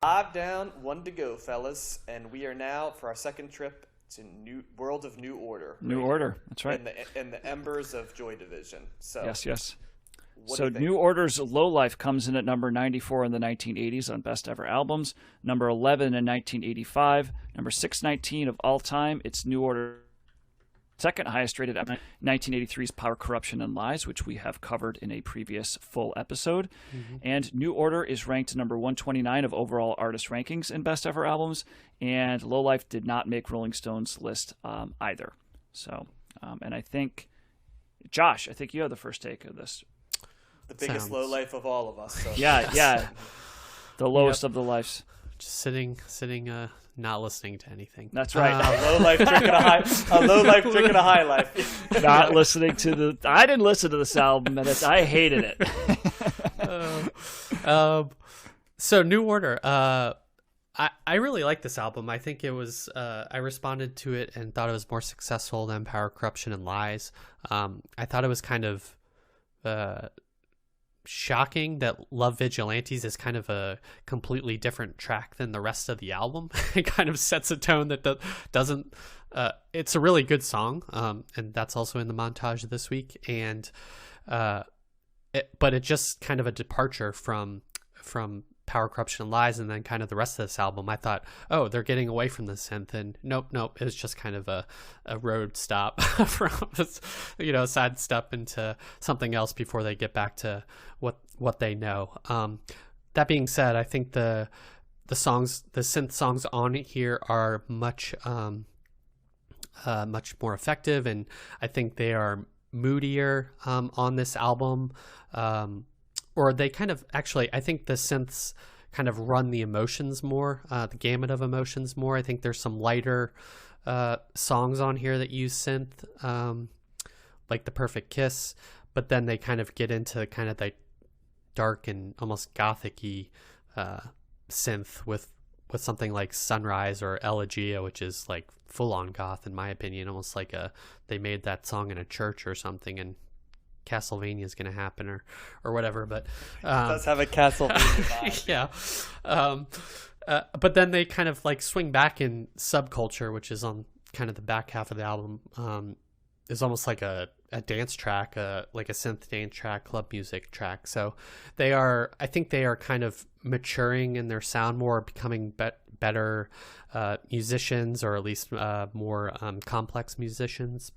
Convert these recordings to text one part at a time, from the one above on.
Five down, one to go, fellas, and we are now for our second trip to World of New Order. New Order, that's right. In the embers of Joy Division. So Yes. what do So you think? New Order's Low Life comes in at number 94 in the 1980s on Best Ever Albums, number 11 in 1985, number 619 of all time. It's New Order. Second highest rated 1983's Power, Corruption, and Lies, which we have covered in a previous full episode. And New Order is ranked number 129 of overall artist rankings in Best Ever Albums. And Low Life did not make Rolling Stone's list either. So, and I think, Josh, I think you have the first take of this. The biggest low life of all of us. So. Yeah. The lowest of the lives. Just sitting, not listening to anything. That's right. A low life drinking a high life. Not listening to I didn't listen to this album, and I hated it. So New Order. I really like this album. I think it was. I responded to it and thought it was more successful than Power, Corruption, and Lies. I thought it was kind of shocking that Love Vigilantes is kind of a completely different track than the rest of the album. It kind of sets a tone that doesn't. It's a really good song, and that's also in the montage this week. And but it just kind of a departure from Power, Corruption, and Lies, and then kind of the rest of this album. I thought, oh, they're getting away from the synth, and nope, it was just kind of a road stop from side step into something else before they get back to what they know. That being said, I think the synth songs on here are much more effective, and I think they are moodier on this album. Or they kind of actually, I think the synths kind of run the emotions more, the gamut of emotions more. I think there's some lighter songs on here that use synth, like The Perfect Kiss, but then they kind of get into kind of the dark and almost gothic-y synth with something like Sunrise or Elegia, which is like full-on goth in my opinion, almost like they made that song in a church or something, and Castlevania is going to happen or whatever, but it does have a Castlevania vibe. Yeah. But then they kind of like swing back in Subculture, which is on kind of the back half of the album, is almost like a dance track, like a synth dance track, club music track. So I think they are kind of maturing in their sound more, becoming better musicians, or at least more complex musicians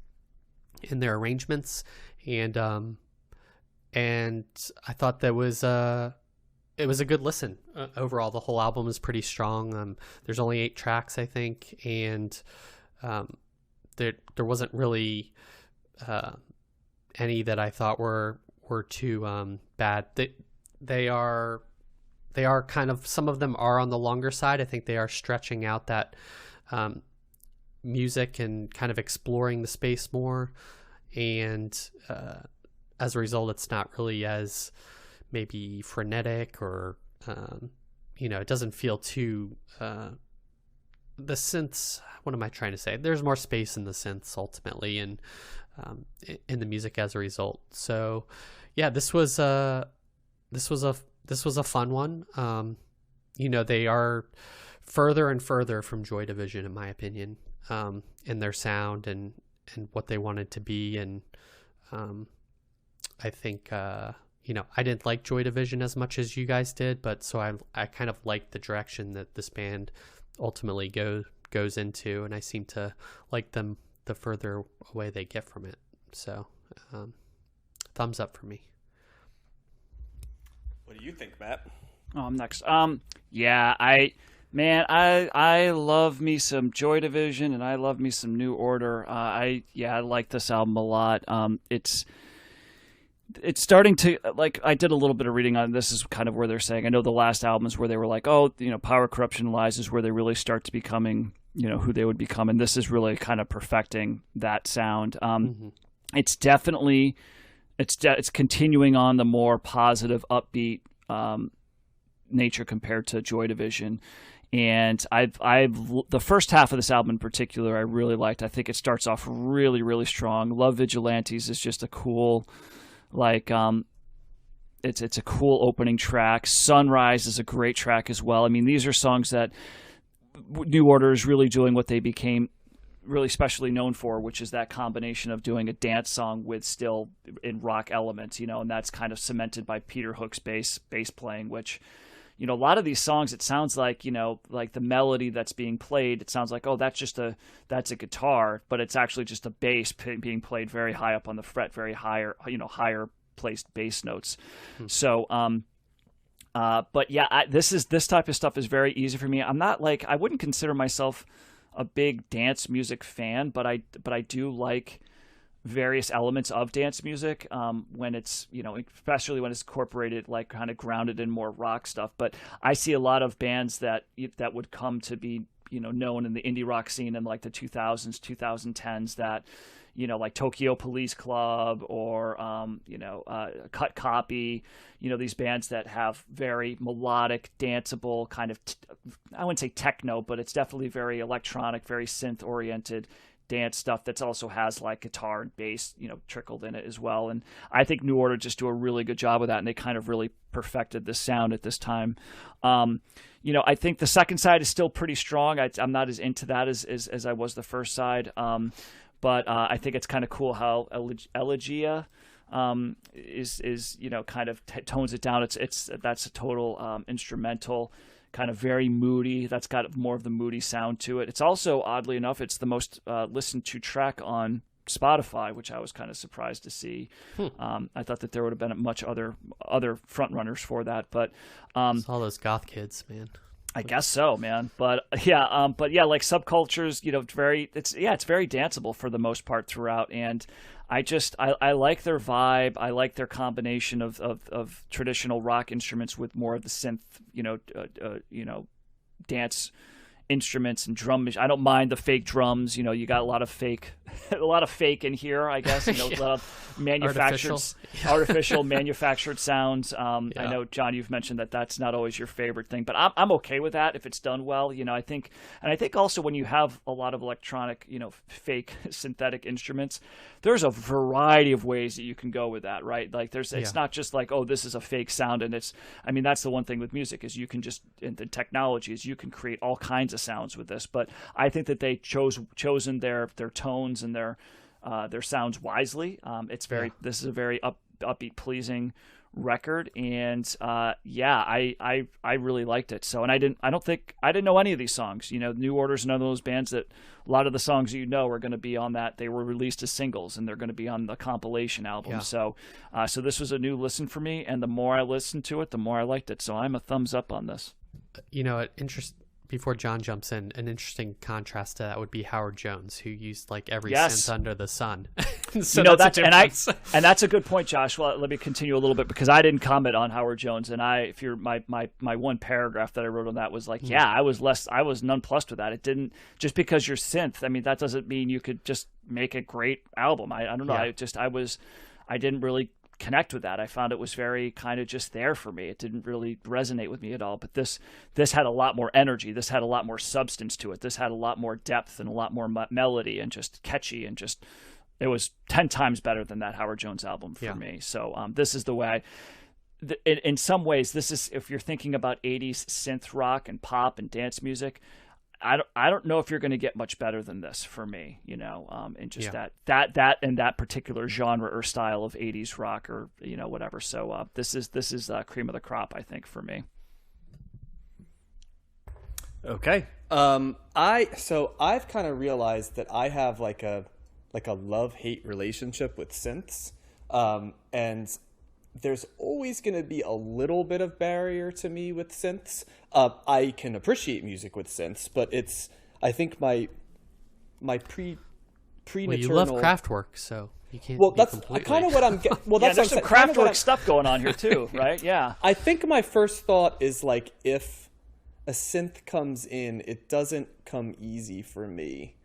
in their arrangements. And I thought it was a good listen. Overall, the whole album is pretty strong. There's only 8 tracks, I think, and there wasn't really any that I thought were too bad. They are kind of, some of them are on the longer side. I think they are stretching out that music and kind of exploring the space more. And as a result, it's not really as maybe frenetic, or it doesn't feel too the synths. What am I trying to say? There's more space in the synths ultimately, and in the music as a result. So yeah, this was a fun one. They are further and further from Joy Division, in my opinion, in their sound and what they wanted to be. And I think I didn't like Joy Division as much as you guys did, but so I kind of like the direction that this band ultimately goes into, and I seem to like them the further away they get from it. So thumbs up for me. What do you think, Matt? Oh, I'm next. I love me some Joy Division, and I love me some New Order. I like this album a lot. It's starting to, like, I did a little bit of reading on this, is kind of where they're saying, I know the last albums where they were like, Power, Corruption, and Lies is where they really start to becoming, who they would become, and this is really kind of perfecting that sound. It's definitely, it's continuing on the more positive, upbeat nature compared to Joy Division. And I've the first half of this album in particular, I really liked. I think it starts off really, really strong. Love Vigilantes is just a cool, like, it's a cool opening track. Sunrise is a great track as well. I mean, these are songs that New Order is really doing what they became really specially known for, which is that combination of doing a dance song with still in rock elements, and that's kind of cemented by Peter Hook's bass playing, which, a lot of these songs, it sounds like, like the melody that's being played, it sounds like, oh, that's a guitar, but it's actually just a bass being played very high up on the fret, very higher placed bass notes. So, but yeah, this type of stuff is very easy for me. I'm not I wouldn't consider myself a big dance music fan, but I do like various elements of dance music when it's, especially when it's incorporated, kind of grounded in more rock stuff. But I see a lot of bands that would come to be, known in the indie rock scene in the 2000s, 2010s that, like Tokyo Police Club or, Cut Copy, these bands that have very melodic, danceable kind of, I wouldn't say techno, but it's definitely very electronic, very synth oriented dance stuff that also has guitar and bass, trickled in it as well. And I think New Order just do a really good job of that, and they kind of really perfected the sound at this time. I think the second side is still pretty strong. I'm not as into that as I was the first side. But I think it's kind of cool how Elegia is kind of tones it down. That's a total instrumental, kind of very moody. That's got more of the moody sound to it. It's also, oddly enough, it's the most listened to track on Spotify, which I was kind of surprised to see. I thought that there would have been much other front runners for that, but it's all those goth kids, man. I guess so, man. But yeah, like Subcultures, it's very danceable for the most part throughout. And I like their vibe. I like their combination of traditional rock instruments with more of the synth, dance instruments and drum. I don't mind the fake drums. You got a lot of fake in here, I guess. A lot of manufactured, artificial manufactured sounds. I know, John, you've mentioned that that's not always your favorite thing, but I'm okay with that if it's done well. I think also when you have a lot of electronic, fake synthetic instruments, there's a variety of ways that you can go with that, right? It's not just oh, this is a fake sound, and that's the one thing with music is you can just, and the technology is you can create all kinds of sounds with this. But I think that they chosen their tones and their sounds wisely. This is a very upbeat, pleasing record, and I really liked it. So, and I didn't know any of these songs. New Order's another of those bands that a lot of the songs are going to be on that. They were released as singles, and they're going to be on the compilation album. So this was a new listen for me, and the more I listened to it, the more I liked it. So I'm a thumbs up on this. Before John jumps in, an interesting contrast to that would be Howard Jones, who used every synth under the sun. So and that's a good point, Josh. Well, let me continue a little bit because I didn't comment on Howard Jones, and if you're my one paragraph that I wrote on that was I was nonplussed with that. It didn't, just because you're synth, that doesn't mean you could just make a great album. I don't know. I didn't really connect with that. I found it was very kind of just there for me. It didn't really resonate with me at all. But this had a lot more energy. This had a lot more substance to it. This had a lot more depth and a lot more melody and just catchy, and just it was 10 times better than that Howard Jones album for me. So this is the way. In some ways, this is, if you're thinking about 80s synth rock and pop and dance music, I don't know if you're going to get much better than this for me, and just that and that particular genre or style of 80s rock or whatever. So this is cream of the crop, I think, for me. Okay. I've kind of realized that I have like a love-hate relationship with synths, and there's always going to be a little bit of barrier to me with synths. I can appreciate music with synths, but I think my prenatal. Well, you love Kraftwerk, so you can't. Well, that's kind of what I'm getting. Well, that's there's some Kraftwerk stuff going on here too, right? Yeah. I think my first thought is if a synth comes in, it doesn't come easy for me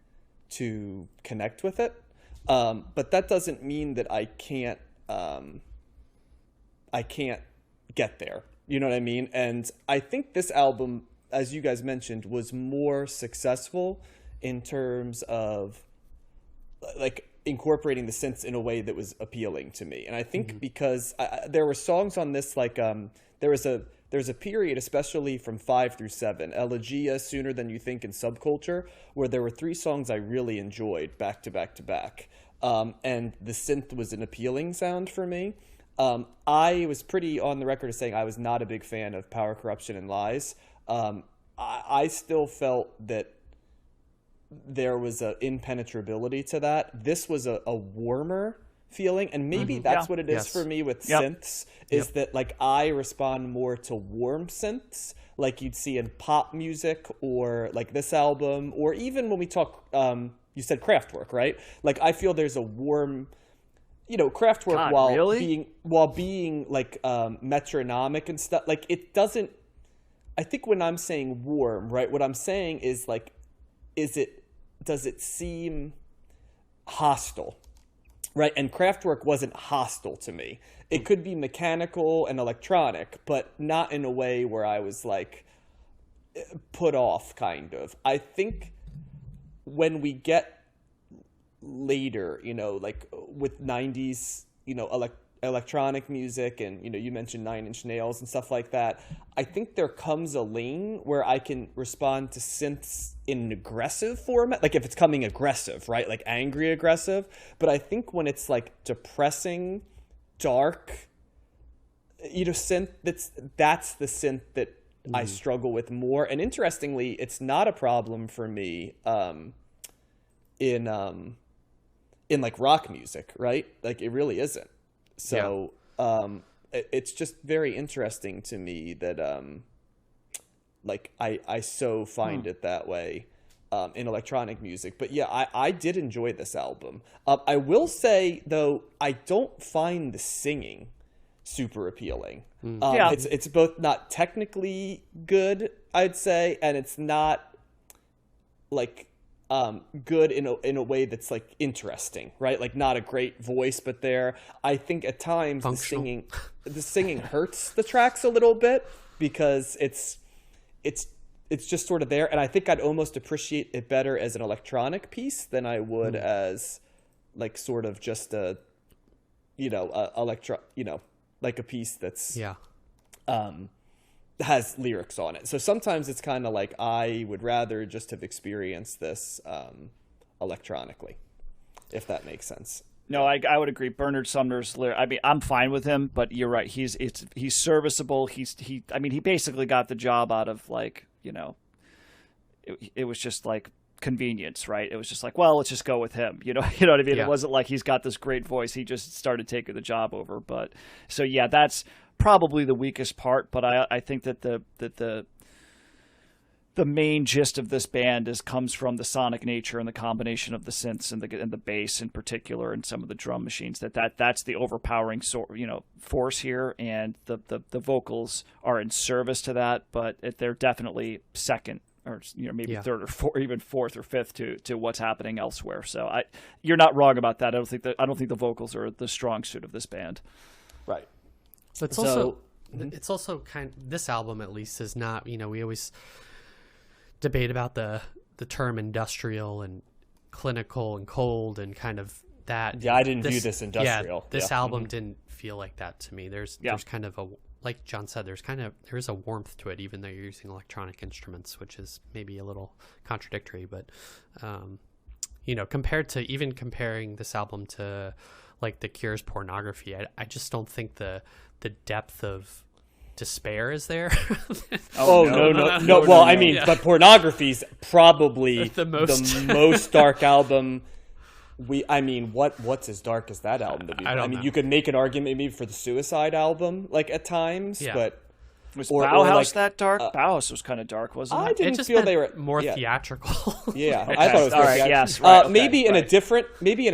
to connect with it. But that doesn't mean that I can't get there. You know what I mean? And I think this album, as you guys mentioned, was more successful in terms of incorporating the synths in a way that was appealing to me. And I think because there were songs on this, like there's a period, especially from 5 through 7, Elegia, Sooner Than You Think, and Subculture, where there were 3 songs I really enjoyed back to back to back. And the synth was an appealing sound for me. I was pretty on the record as saying I was not a big fan of Power, Corruption, and Lies. I still felt that there was an impenetrability to that. This was a warmer feeling, and maybe that's what it is for me with synths, is that like I respond more to warm synths like you'd see in pop music or like this album, or even when we talk you said Kraftwerk, right? Like I feel there's a warm, Kraftwerk, while being like metronomic and stuff, like it doesn't, I think when I'm saying warm, right, what I'm saying is like, does it seem hostile? Right, and Kraftwerk wasn't hostile to me. It could be mechanical and electronic, but not in a way where I was like put off, kind of. I think when we get later, like with 90s, electronic music, and you mentioned Nine Inch Nails and stuff like that, I think there comes a lane where I can respond to synths in an aggressive format, like if it's coming aggressive, right, like angry aggressive. But I think when it's like depressing, dark, synth, that's the synth that I struggle with more. And interestingly, it's not a problem for me in like rock music, right? Like it really isn't. So it's just very interesting to me that like I so find it that way in electronic music. But yeah, I did enjoy this album. I will say though, I don't find the singing super appealing. It's both not technically good, I'd say, and it's not like good in a way that's like interesting, right? Like not a great voice, but I think at times the singing hurts the tracks a little bit because it's just sort of there. And I think I'd almost appreciate it better as an electronic piece than I would as like sort of just a, like a piece that's, has lyrics on it. So sometimes it's kind of like I would rather just have experienced this electronically, if that makes sense. No, I would agree. Bernard Sumner's lyric, I mean, I'm fine with him, but you're right. He's serviceable. He basically got the job out of like, it was just like convenience, right? It was just like, well, let's just go with him. You know what I mean? Yeah. It wasn't like he's got this great voice. He just started taking the job over. But so yeah, that's probably the weakest part. But I think that the main gist of this band comes from the sonic nature and the combination of the synths and the bass in particular, and some of the drum machines. That's the overpowering force here, and the vocals are in service to that, but they're definitely second, or maybe third or even fourth or fifth to what's happening elsewhere. So you're not wrong about that. I don't think the vocals are the strong suit of this band. Right. But it's also kind of, this album at least is not, we always debate about the term industrial and clinical and cold and kind of that. Yeah, I didn't view this industrial. Yeah, this album didn't feel like that to me. There's kind of like John said, there's a warmth to it, even though you're using electronic instruments, which is maybe a little contradictory. But comparing this album to like The Cure's Pornography, I just don't think the depth of despair is there. No. Well, I mean, but Pornography's probably the most dark album. What's as dark as that album? I mean, you could make an argument maybe for the Suicide album, like at times, but was Bauhaus that dark? Bauhaus was kind of dark, wasn't it? I didn't feel they were more theatrical. Yeah, okay. I thought it was all right. Yes, right. Maybe in a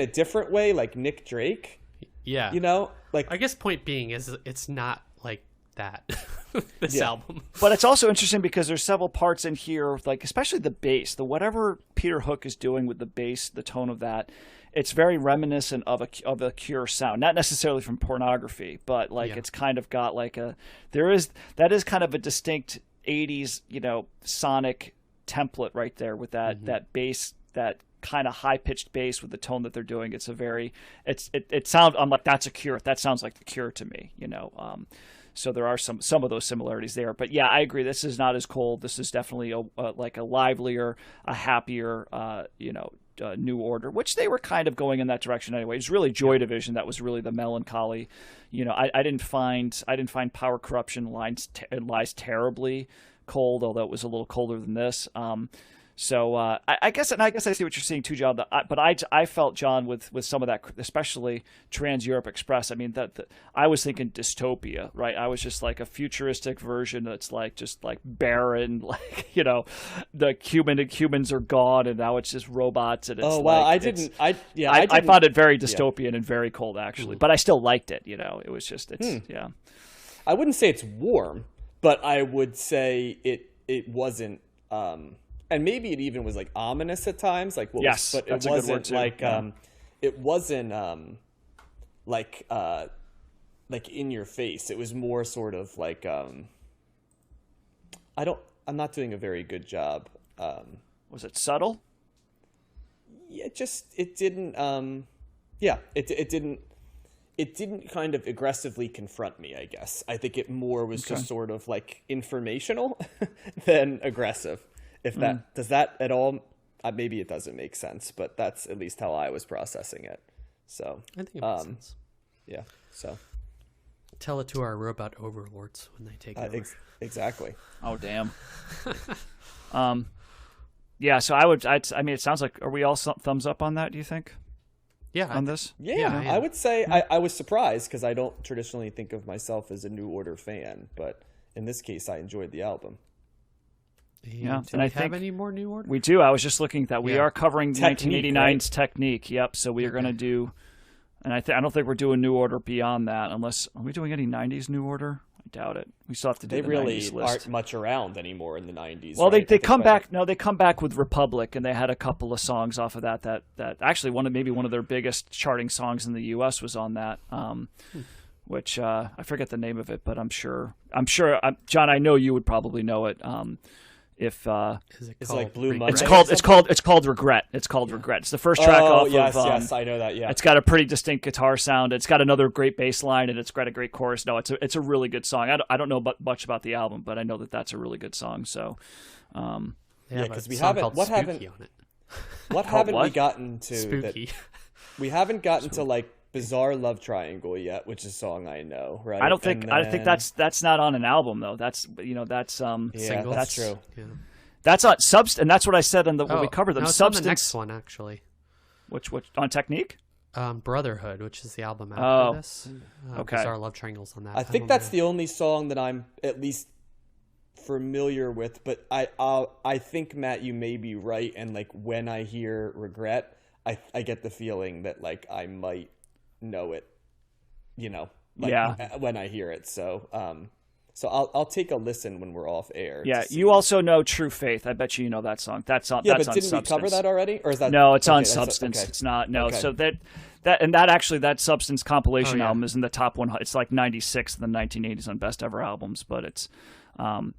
different way, like Nick Drake. Yeah, like I guess point being is it's not like that. This album, but it's also interesting because there's several parts in here, like especially the bass, whatever Peter Hook is doing with the bass, the tone of that, it's very reminiscent of a Cure sound, not necessarily from Pornography, but like it's kind of got like that is kind of a distinct 80s sonic template right there with that bass, that kind of high pitched bass with the tone that they're doing. It's a very, it sounds, I'm like, that's a Cure. That sounds like the Cure to me, you know. So there are some of those similarities there. But yeah, I agree. This is not as cold. This is definitely like a livelier, a happier, New Order, which they were kind of going in that direction anyway. It's really Joy Division that was really the melancholy. You know, I didn't find Power Corruption lies terribly cold, although it was a little colder than this. So I guess I see what you're seeing too, John. But I felt, John, with some of that, especially Trans Europe Express. I mean, that I was thinking dystopia, right? I was just like a futuristic version that's like just like barren, like, you know, the humans are gone and now it's just robots. And it's I found it very dystopian and very cold actually, but I still liked it. You know, it was just yeah. I wouldn't say it's warm, but I would say it wasn't. And maybe it even was like ominous at times, like but it wasn't like it wasn't like in your face. It was more sort of like I'm not doing a very good job. Was it subtle? Yeah, it didn't it didn't kind of aggressively confront me, I guess. I think it more was just sort of like informational than aggressive. If that does that at all, maybe it doesn't make sense, but that's at least how I was processing it. So I think it makes sense. Yeah. So tell it to our robot overlords when they take over. Exactly. Oh damn. Yeah. So I mean, it sounds like, are we all thumbs up on that? Do you think? Yeah. On this? Yeah, I would say I was surprised because I don't traditionally think of myself as a New Order fan, but in this case, I enjoyed the album. Yeah, do we have any more New Order? We do. I was just looking at that. We are covering 1989's Technique. Yep. So we are going to do, and I don't think we're doing New Order beyond that, unless, are we doing any 90s New Order? I doubt it. We still have to do the 90s list. They really aren't much around anymore in the 90s. Well, right? they come back. No, they come back with Republic, and they had a couple of songs off of that actually maybe one of their biggest charting songs in the U.S. was on that. Which I forget the name of it, but I'm sure, John, I know you would probably know it. If it's like Blue Monday. It's called Regret. It's called Regret. It's the first track off yes, of. Yes, I know that. Yeah, it's got a pretty distinct guitar sound. It's got another great bass line, and it's got a great chorus. No, it's a really good song. I don't know much about the album, but I know that that's a really good song. So, because we haven't. What haven't we gotten to? Spooky. We haven't gotten to like Bizarre Love Triangle yet, which is a song I know, right? I don't think that's not on an album though. That's that's that's true. Yeah. That's on Substance, and that's what I said when we covered them. No, it's Substance. on the next one actually. Which on Technique? Brotherhood, which is the album after this. Okay. Bizarre Love Triangle's on that. I think that's the only song that I'm at least familiar with, but I think, Matt, you may be right, and like when I hear Regret, I get the feeling that like I might know it, when I hear it. So I'll take a listen when we're off air. Yeah, you also know True Faith. I bet you know that song. That's on. Yeah, that's but on didn't Substance. we cover that already? Or is that no? It's on Substance. Okay. It's not. No. Okay. So that Substance compilation album is in the top 100. It's like 96 in the 1980s on best ever albums, but it's and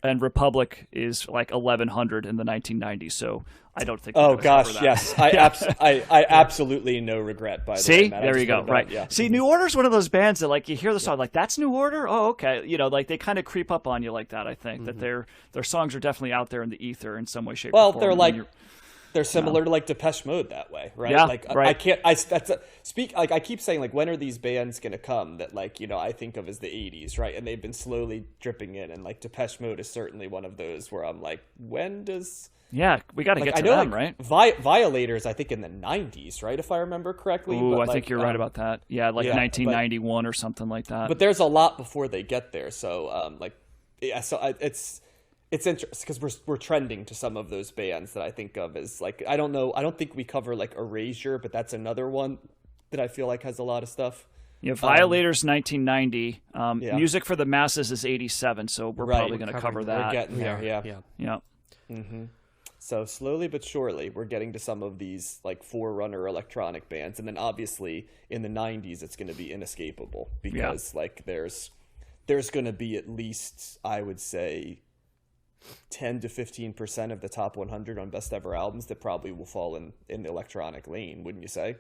Republic is like 1100 in the 1990s. So I don't think. Oh gosh, yes, I absolutely no Regret. By the way, see, Matt. there you go. Right. Yeah. See, New Order's one of those bands that like you hear the song like that's New Order. Oh, okay. Like they kind of creep up on you like that. I think that their songs are definitely out there in the ether in some way, shape, or form. Well, they're like. They're similar to like Depeche Mode that way, right? Yeah, like right. I can't. I keep saying like, when are these bands gonna come that like I think of as the '80s, right? And they've been slowly dripping in, and like Depeche Mode is certainly one of those where I'm like, when does? Yeah, we got to get to them, right? Violators, I think in the '90s, right? If I remember correctly. Ooh, I think you're right about that. Yeah, like 1991 or something like that. But there's a lot before they get there, so it's interesting because we're trending to some of those bands that I think of as like, I don't know. I don't think we cover like Erasure, but that's another one that I feel like has a lot of stuff. Yeah, Violators 1990. Music for the Masses is 87, so we're probably going to cover that. We're getting there, yeah. Mm-hmm. So slowly but surely, we're getting to some of these like forerunner electronic bands, and then obviously in the 90s, it's going to be inescapable because like there's going to be at least, I would say, 10 to 15% of the top 100 on best ever albums that probably will fall in the electronic lane, wouldn't you say?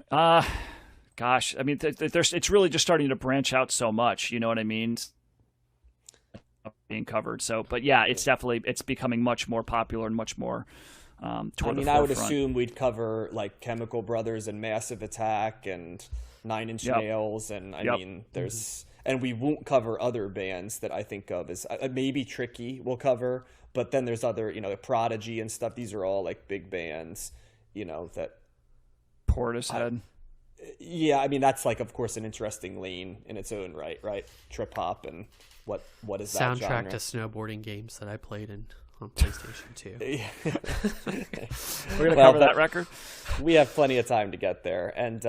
Gosh, I mean, it's really just starting to branch out so much. You know what I mean? Being covered. So, but yeah, it's becoming much more popular and much more. Toward the I would forefront. assume we'd cover like Chemical Brothers and Massive Attack and Nine Inch Yep. Nails, and I Yep. mean, there's and we won't cover other bands that I think of as maybe Tricky we'll cover, but then there's other, Prodigy and stuff. These are all like big bands, that. Portishead. Yeah, I mean that's like, of course, an interesting lane in its own right? Trip hop and what is that Soundtrack genre? to snowboarding games that I played in on PlayStation 2. We're gonna cover that record. We have plenty of time to get there, and